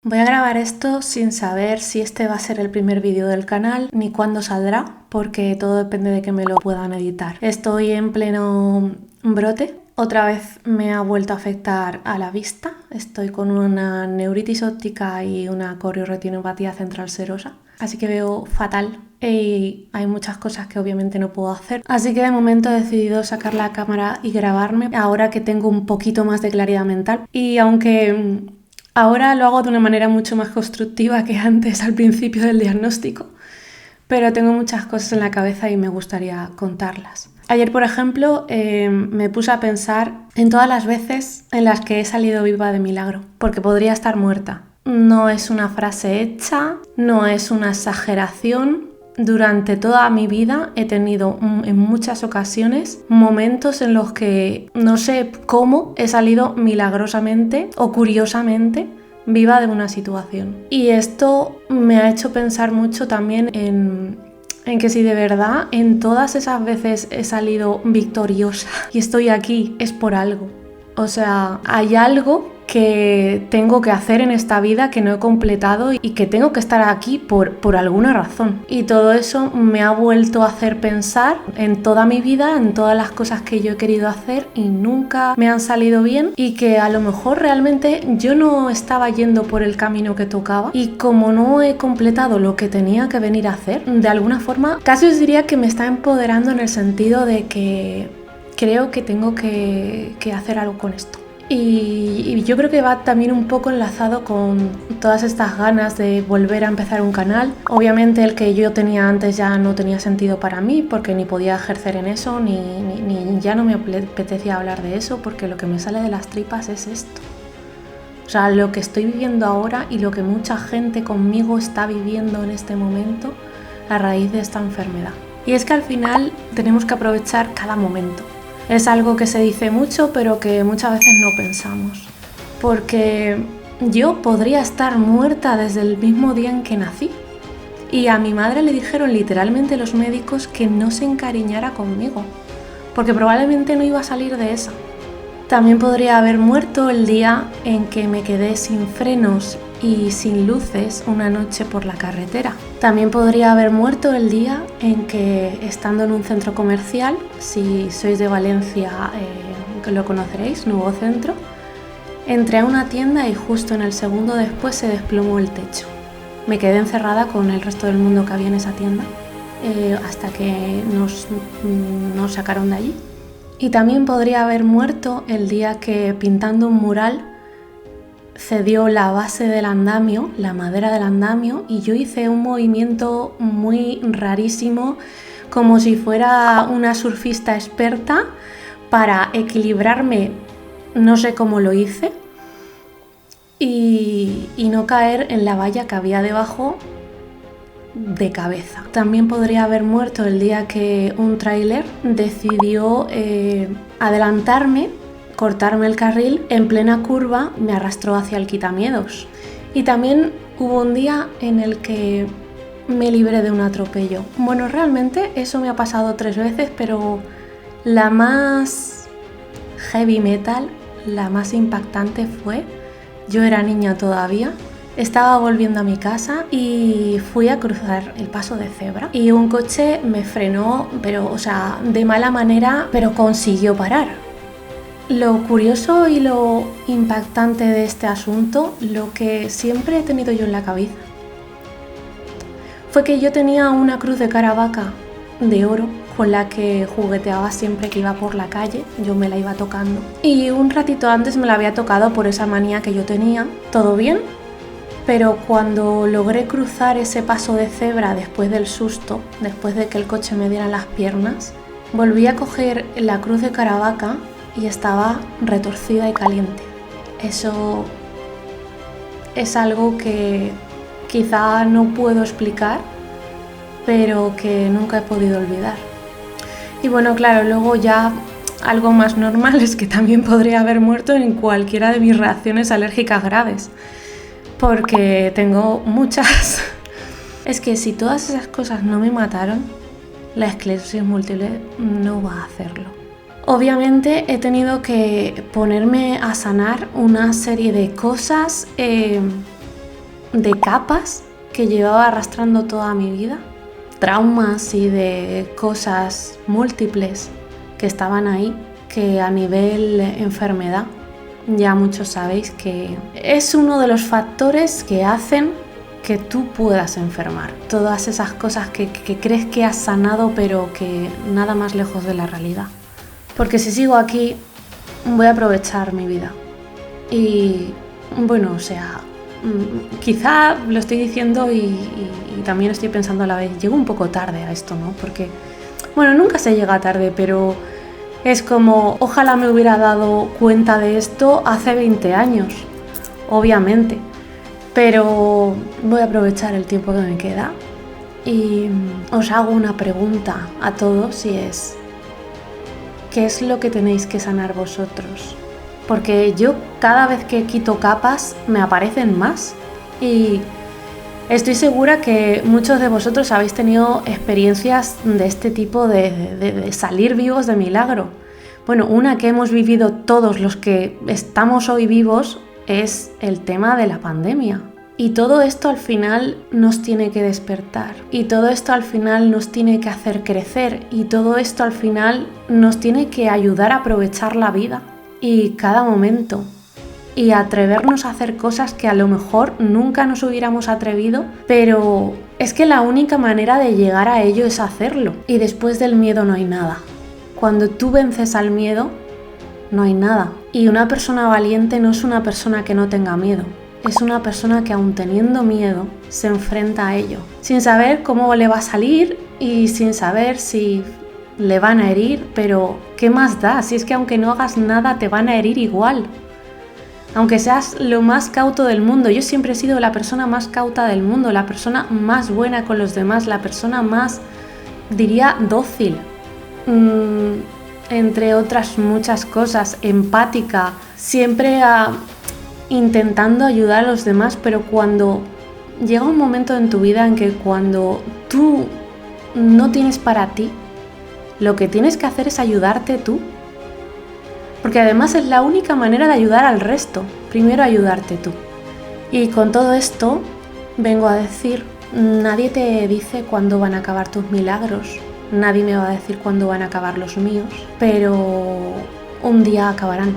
Voy a grabar esto sin saber si este va a ser el primer vídeo del canal ni cuándo saldrá, porque todo depende de que me lo puedan editar. Estoy en pleno brote. Otra vez me ha vuelto a afectar a la vista. Estoy con una neuritis óptica y una corioretinopatía central serosa. Así que veo fatal y hay muchas cosas que obviamente no puedo hacer. Así que de momento he decidido sacar la cámara y grabarme ahora que tengo un poquito más de claridad mental. Y aunque ahora lo hago de una manera mucho más constructiva que antes al principio del diagnóstico, pero tengo muchas cosas en la cabeza y me gustaría contarlas. Ayer, por ejemplo, me puse a pensar en todas las veces en las que he salido viva de milagro, porque podría estar muerta. No es una frase hecha, no es una exageración. Durante toda mi vida he tenido en muchas ocasiones momentos en los que no sé cómo he salido milagrosamente o curiosamente viva de una situación. Y esto me ha hecho pensar mucho también en que si de verdad en todas esas veces he salido victoriosa y estoy aquí es por algo. O sea, hay algo que tengo que hacer en esta vida que no he completado y que tengo que estar aquí por alguna razón. Y todo eso me ha vuelto a hacer pensar en toda mi vida, en todas las cosas que yo he querido hacer y nunca me han salido bien, y que a lo mejor realmente yo no estaba yendo por el camino que tocaba, y como no he completado lo que tenía que venir a hacer, de alguna forma casi os diría que me está empoderando en el sentido de que creo que tengo que hacer algo con esto. Y yo creo que va también un poco enlazado con todas estas ganas de volver a empezar un canal. Obviamente el que yo tenía antes ya no tenía sentido para mí, porque ni podía ejercer en eso, ni ya no me apetecía hablar de eso, porque lo que me sale de las tripas es esto. O sea, lo que estoy viviendo ahora y lo que mucha gente conmigo está viviendo en este momento a raíz de esta enfermedad. Y es que al final tenemos que aprovechar cada momento. Es algo que se dice mucho, pero que muchas veces no pensamos. Porque yo podría estar muerta desde el mismo día en que nací. Y a mi madre le dijeron literalmente los médicos que no se encariñara conmigo, porque probablemente no iba a salir de esa. También podría haber muerto el día en que me quedé sin frenos y sin luces una noche por la carretera. También podría haber muerto el día en que, estando en un centro comercial, si sois de Valencia que lo conoceréis, Nuevo Centro, entré a una tienda y justo en el segundo después se desplomó el techo. Me quedé encerrada con el resto del mundo que había en esa tienda hasta que nos sacaron de allí. Y también podría haber muerto el día que, pintando un mural, cedió la base del andamio, la madera del andamio, y yo hice un movimiento muy rarísimo, como si fuera una surfista experta, para equilibrarme, no sé cómo lo hice, y no caer en la valla que había debajo de cabeza. También podría haber muerto el día que un tráiler decidió adelantarme, cortarme el carril en plena curva, me arrastró hacia el quitamiedos. Y también hubo un día en el que me libré de un atropello. Bueno, realmente eso me ha pasado 3 veces, pero la más heavy metal, la más impactante fue, yo era niña todavía, estaba volviendo a mi casa y fui a cruzar el paso de cebra y un coche me frenó, pero, o sea, de mala manera, pero consiguió parar. Lo curioso y lo impactante de este asunto, lo que siempre he tenido yo en la cabeza, fue que yo tenía una cruz de Caravaca de oro con la que jugueteaba siempre que iba por la calle, yo me la iba tocando. Y un ratito antes me la había tocado por esa manía que yo tenía, todo bien, pero cuando logré cruzar ese paso de cebra después del susto, después de que el coche me diera las piernas, volví a coger la cruz de Caravaca y estaba retorcida y caliente. Eso es algo que quizá no puedo explicar, pero que nunca he podido olvidar. Y bueno, claro, luego ya algo más normal es que también podría haber muerto en cualquiera de mis reacciones alérgicas graves, porque tengo muchas. Es que si todas esas cosas no me mataron, la esclerosis múltiple no va a hacerlo. Obviamente he tenido que ponerme a sanar una serie de cosas de capas que llevaba arrastrando toda mi vida, traumas y de cosas múltiples que estaban ahí, que a nivel enfermedad ya muchos sabéis que es uno de los factores que hacen que tú puedas enfermar. Todas esas cosas que crees que has sanado, pero que nada más lejos de la realidad. Porque si sigo aquí, voy a aprovechar mi vida. Y bueno, o sea, quizá lo estoy diciendo y también estoy pensando a la vez, llego un poco tarde a esto, ¿no? Porque, bueno, nunca se llega tarde, pero es como, ojalá me hubiera dado cuenta de esto hace 20 años, obviamente. Pero voy a aprovechar el tiempo que me queda y os hago una pregunta a todos y es, ¿qué es lo que tenéis que sanar vosotros? Porque yo cada vez que quito capas me aparecen más y estoy segura que muchos de vosotros habéis tenido experiencias de este tipo de salir vivos de milagro. Bueno, una que hemos vivido todos los que estamos hoy vivos es el tema de la pandemia. Y todo esto al final nos tiene que despertar. Y todo esto al final nos tiene que hacer crecer. Y todo esto al final nos tiene que ayudar a aprovechar la vida y cada momento. Y atrevernos a hacer cosas que a lo mejor nunca nos hubiéramos atrevido, pero es que la única manera de llegar a ello es hacerlo. Y después del miedo no hay nada. Cuando tú vences al miedo, no hay nada. Y una persona valiente no es una persona que no tenga miedo. Es una persona que aun teniendo miedo se enfrenta a ello. Sin saber cómo le va a salir y sin saber si le van a herir, pero ¿qué más da? Si es que aunque no hagas nada te van a herir igual. Aunque seas lo más cauto del mundo, yo siempre he sido la persona más cauta del mundo, la persona más buena con los demás, la persona más, diría, dócil, entre otras muchas cosas, empática, siempre intentando ayudar a los demás, pero cuando llega un momento en tu vida en que cuando tú no tienes para ti, lo que tienes que hacer es ayudarte tú. Porque además es la única manera de ayudar al resto. Primero ayudarte tú. Y con todo esto vengo a decir, nadie te dice cuándo van a acabar tus milagros. Nadie me va a decir cuándo van a acabar los míos. Pero un día acabarán.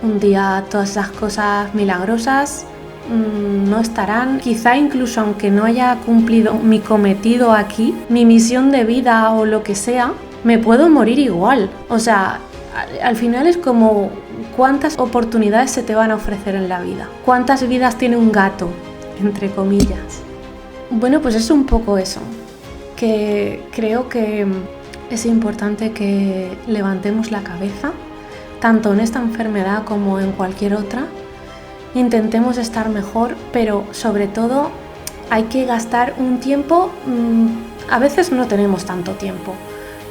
Un día todas esas cosas milagrosas no estarán. Quizá incluso aunque no haya cumplido mi cometido aquí, mi misión de vida o lo que sea, me puedo morir igual. O sea, al final es como cuántas oportunidades se te van a ofrecer en la vida. ¿Cuántas vidas tiene un gato? Entre comillas. Bueno, pues es un poco eso. Que creo que es importante que levantemos la cabeza, tanto en esta enfermedad como en cualquier otra. Intentemos estar mejor, pero sobre todo hay que gastar un tiempo. A veces no tenemos tanto tiempo,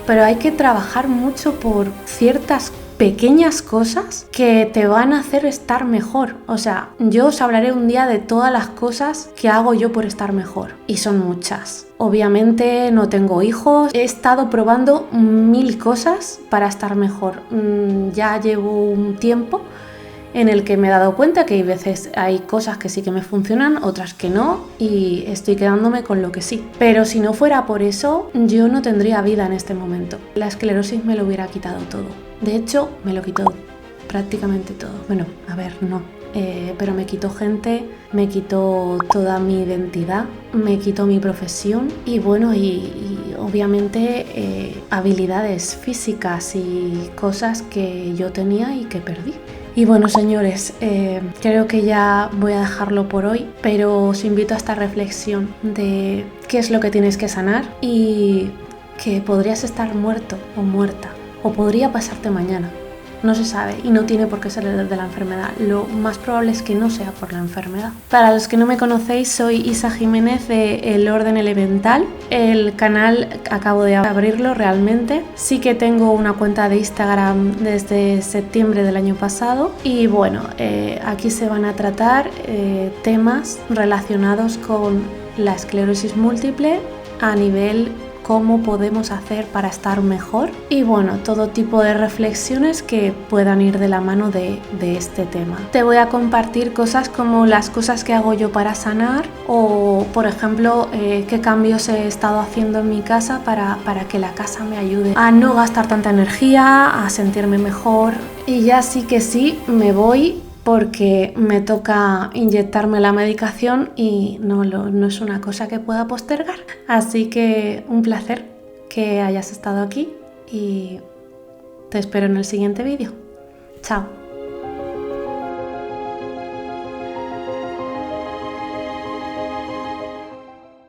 pero hay que trabajar mucho por ciertas pequeñas cosas que te van a hacer estar mejor. O sea, yo os hablaré un día de todas las cosas que hago yo por estar mejor, y son muchas. Obviamente no tengo hijos, he estado probando 1000 cosas para estar mejor. Ya llevo un tiempo en el que me he dado cuenta que hay veces hay cosas que sí que me funcionan, otras que no, y estoy quedándome con lo que sí. Pero si no fuera por eso, yo no tendría vida en este momento. La esclerosis me lo hubiera quitado todo. De hecho, me lo quitó prácticamente todo. Bueno, a ver, no. Pero me quitó gente, me quitó toda mi identidad, me quitó mi profesión y bueno, y obviamente habilidades físicas y cosas que yo tenía y que perdí. Y bueno, señores, creo que ya voy a dejarlo por hoy, pero os invito a esta reflexión de qué es lo que tienes que sanar y que podrías estar muerto o muerta, o podría pasarte mañana. No se sabe y no tiene por qué ser de la enfermedad. Lo más probable es que no sea por la enfermedad. Para los que no me conocéis, soy Isa Jiménez de El Orden Elemental. El canal acabo de abrirlo realmente. Sí que tengo una cuenta de Instagram desde septiembre del año pasado. Y bueno, aquí se van a tratar temas relacionados con la esclerosis múltiple a nivel cómo podemos hacer para estar mejor y bueno, todo tipo de reflexiones que puedan ir de la mano de este tema. Te voy a compartir cosas como las cosas que hago yo para sanar o, por ejemplo, qué cambios he estado haciendo en mi casa para que la casa me ayude a no gastar tanta energía, a sentirme mejor. Y ya sí que sí, me voy porque me toca inyectarme la medicación y no es una cosa que pueda postergar. Así que un placer que hayas estado aquí y te espero en el siguiente vídeo. Chao.